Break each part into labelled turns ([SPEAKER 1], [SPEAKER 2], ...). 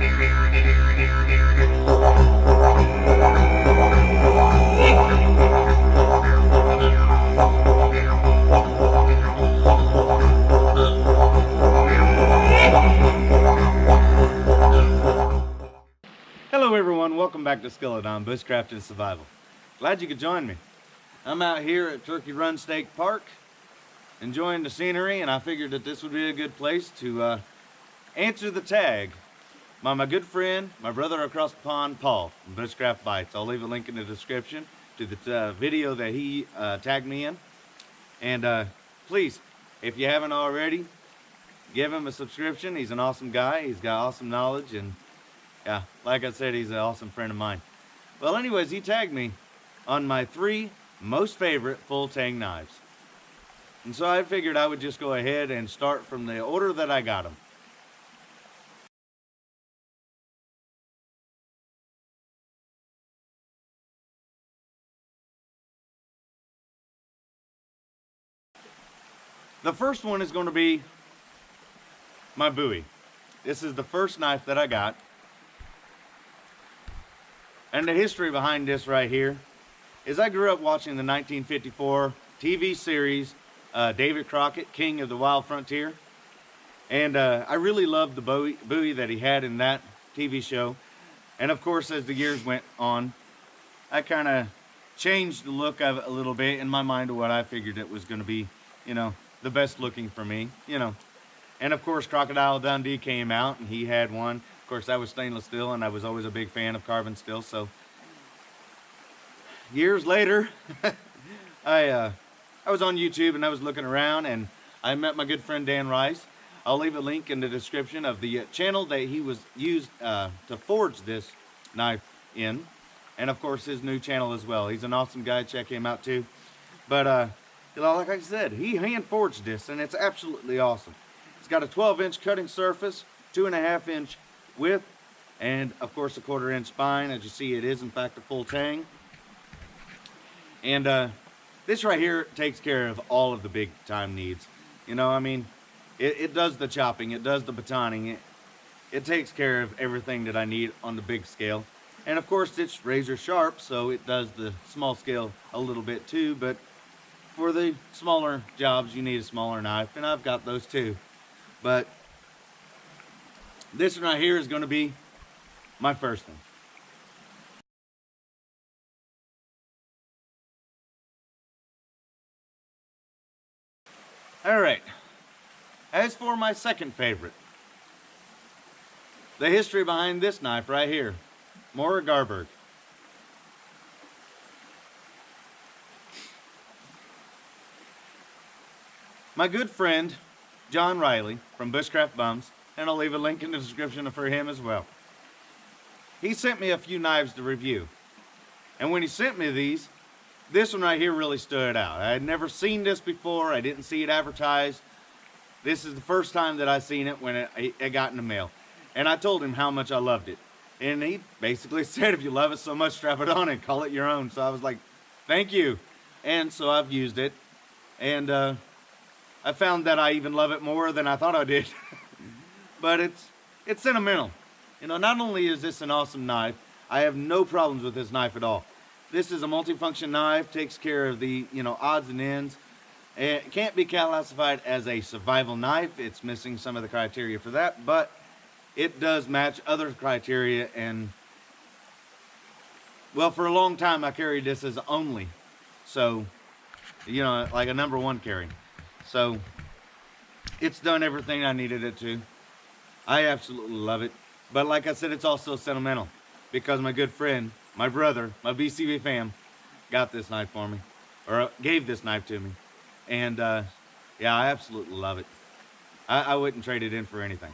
[SPEAKER 1] Hello everyone, welcome back to Skeledon, Bushcraft and Survival. Glad you could join me. I'm out here at Turkey Run State Park, enjoying the scenery, and I figured that this would be a good place to answer the tag by my good friend, my brother across the pond, Paul, from Bushcraft Bytes. I'll leave a link in the description to the video that he tagged me in. And please, if you haven't already, give him a subscription. He's an awesome guy. He's got awesome knowledge, and yeah, like I said, he's an awesome friend of mine. Well, anyways, he tagged me on my 3 most favorite full tang knives. And so I figured I would just go ahead and start from the order that I got them. The first one is going to be my Bowie. This is the first knife that I got. And the history behind this right here is I grew up watching the 1954 TV series David Crockett, King of the Wild Frontier. And I really loved the Bowie that he had in that TV show. And of course, as the years went on, I kind of changed the look of it a little bit in my mind of what I figured it was going to be, you know, the best looking for me, you know. And of course, Crocodile Dundee came out and he had one. Of course, that was stainless steel, and I was always a big fan of carbon steel. So years later, I was on YouTube and I was looking around, and I met my good friend Dan Rice. I'll leave a link in the description of the channel that he was used to forge this knife in, and of course his new channel as well. He's an awesome guy. Check him out too. But you know, like I said, he hand forged this, and it's absolutely awesome. It's got a 12-inch cutting surface, 2.5-inch width, and of course a 1/4-inch spine. As you see, it is in fact a full tang. And this right here takes care of all of the big time needs. You know, I mean, it does the chopping, it does the batoning, it takes care of everything that I need on the big scale. And of course it's razor sharp, so it does the small scale a little bit too, but for the smaller jobs you need a smaller knife, and I've got those too. But this one right here is going to be my first one. Alright, as for my second favorite, the history behind this knife right here, Mora Garberg. My good friend, John Riley from BushCraftBums, and I'll leave a link in the description for him as well. He sent me a few knives to review. And when he sent me these, this one right here really stood out. I had never seen this before. I didn't see it advertised. This is the first time that I seen it when it got in the mail. And I told him how much I loved it. And he basically said, if you love it so much, strap it on and call it your own. So I was like, thank you. And so I've used it. And I found that I even love it more than I thought I did. But it's sentimental. You know, not only is this an awesome knife, I have no problems with this knife at all. This is a multifunction knife, takes care of the, you know, odds and ends. It can't be classified as a survival knife. It's missing some of the criteria for that, but it does match other criteria. And well, for a long time I carried this as only, so, you know, like a #1 carry. So it's done everything I needed it to. I absolutely love it. But like I said, it's also sentimental because my good friend, my brother, my BCB fam, got this knife for me, or gave this knife to me. And yeah, I absolutely love it. I wouldn't trade it in for anything.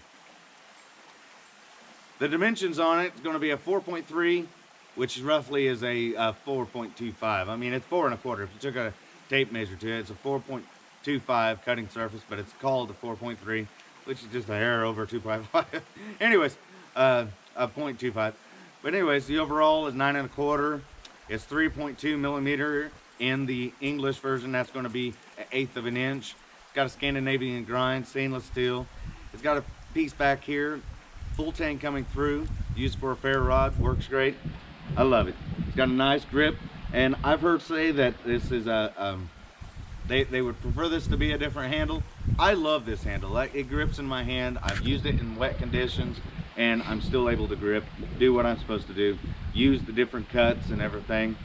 [SPEAKER 1] The dimensions on it is going to be a 4.3, which roughly is a 4.25. I mean, it's 4 1/4. If you took a tape measure to it, it's a 4.25 cutting surface, but it's called a 4.3, which is just a hair over 2.5. Anyways, a 0.25. But anyways, the overall is 9 1/4. It's 3.2 millimeter in the English version. That's going to be 1/8 of an inch. It's got a Scandinavian grind, stainless steel. It's got a piece back here full tang coming through, used for a ferro rod, works great. I love it. It's got a nice grip, and I've heard say that this is a, they would prefer this to be a different handle. I love this handle. It grips in my hand. I've used it in wet conditions, and I'm still able to grip, do what I'm supposed to do, use the different cuts and everything,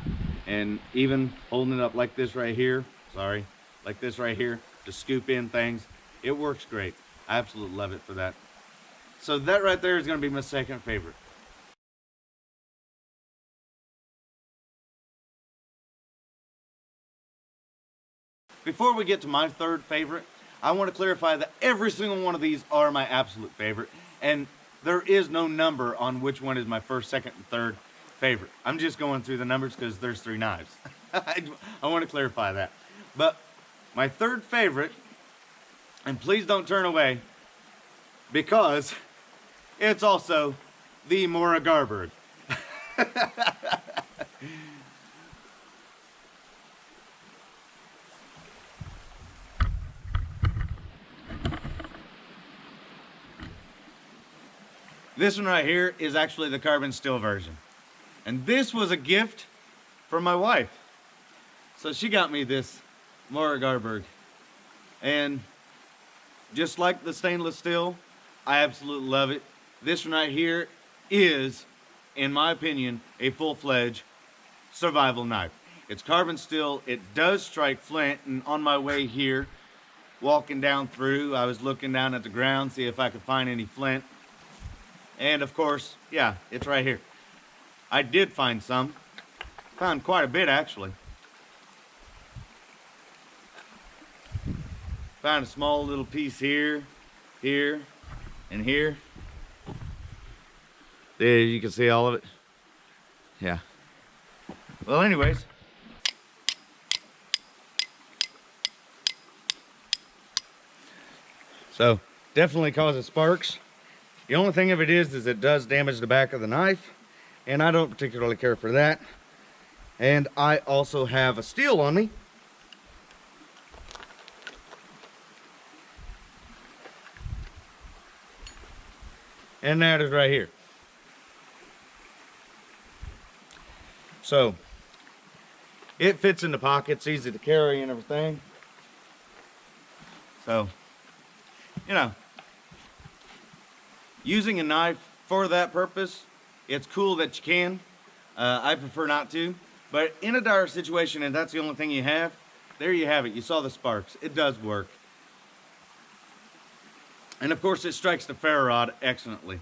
[SPEAKER 1] and even holding it up like this right here, like this right here, to scoop in things. It works great. I absolutely love it for that. So that right there is going to be my second favorite. Before we get to my third favorite, I want to clarify that every single one of these are my absolute favorite, and there is no number on which one is my first, second, and third favorite. I'm just going through the numbers because there's 3 knives. I want to clarify that. But my third favorite, and please don't turn away, because it's also the Mora Garberg. This one right here is actually the carbon steel version. And this was a gift from my wife. So she got me this Mora Garberg. And just like the stainless steel, I absolutely love it. This one right here is, in my opinion, a full-fledged survival knife. It's carbon steel. It does strike flint. And on my way here, walking down through, I was looking down at the ground, see if I could find any flint. And of course, yeah, it's right here. I did find some. Found quite a bit, actually. Found a small little piece here, here, and here. There, you can see all of it. Yeah. Well, anyways. So, definitely causes sparks. The only thing of it is it does damage the back of the knife, and I don't particularly care for that. And I also have a steel on me. And that is right here. So, it fits in the pockets, easy to carry and everything. So, you know, using a knife for that purpose, it's cool that you can. I prefer not to. But in a dire situation, and that's the only thing you have, there you have it. You saw the sparks. It does work. And of course, it strikes the ferro rod excellently.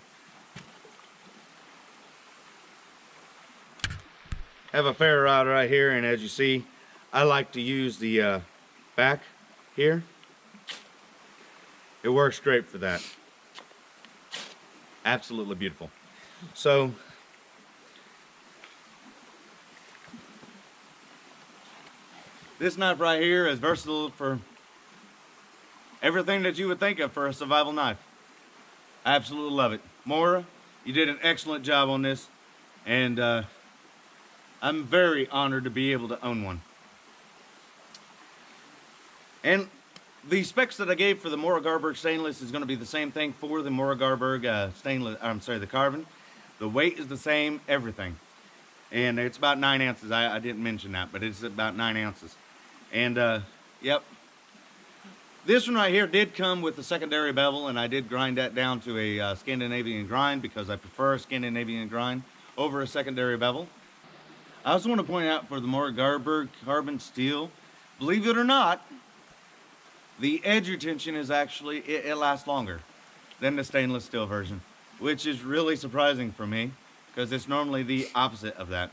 [SPEAKER 1] Have a ferro rod right here, and as you see, I like to use the back here. It works great for that. Absolutely beautiful. So, this knife right here is versatile for everything that you would think of for a survival knife. I absolutely love it. Mora, you did an excellent job on this, and I'm very honored to be able to own one. And the specs that I gave for the Mora Garberg stainless is going to be the same thing for the Mora Garberg stainless. I'm sorry, the carbon. The weight is the same, everything, and it's about 9 ounces. I didn't mention that, but it's about 9 ounces. And yep, this one right here did come with a secondary bevel, and I did grind that down to a Scandinavian grind because I prefer a Scandinavian grind over a secondary bevel. I also want to point out for the Mora Garberg carbon steel, believe it or not, the edge retention is actually, it lasts longer than the stainless steel version, which is really surprising for me because it's normally the opposite of that.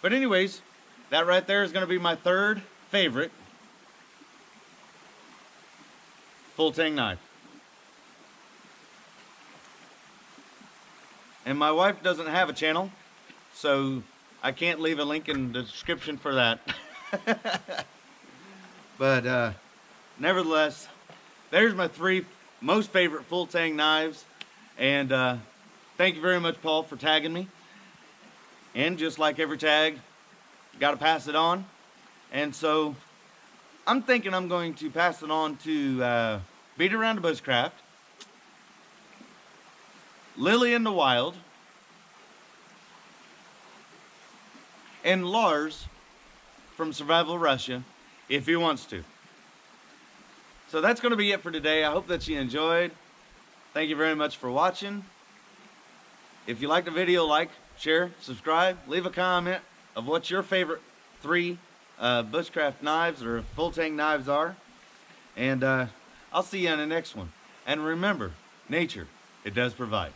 [SPEAKER 1] But anyways, that right there is going to be my third favorite full tang knife. And my wife doesn't have a channel, so I can't leave a link in the description for that. But nevertheless, there's my 3 most favorite full tang knives. And thank you very much, Paul, for tagging me. And just like every tag, got to pass it on. And so I'm thinking I'm going to pass it on to Beat Around to Bushcraft. Lily in the Wild, and Lars from Survival Russia, if he wants to. So that's going to be it for today. I hope that you enjoyed. Thank you very much for watching. If you liked the video, like, share, subscribe, leave a comment of what your favorite 3 Bushcraft knives or full tang knives are. And I'll see you in the next one. And remember, nature, it does provide.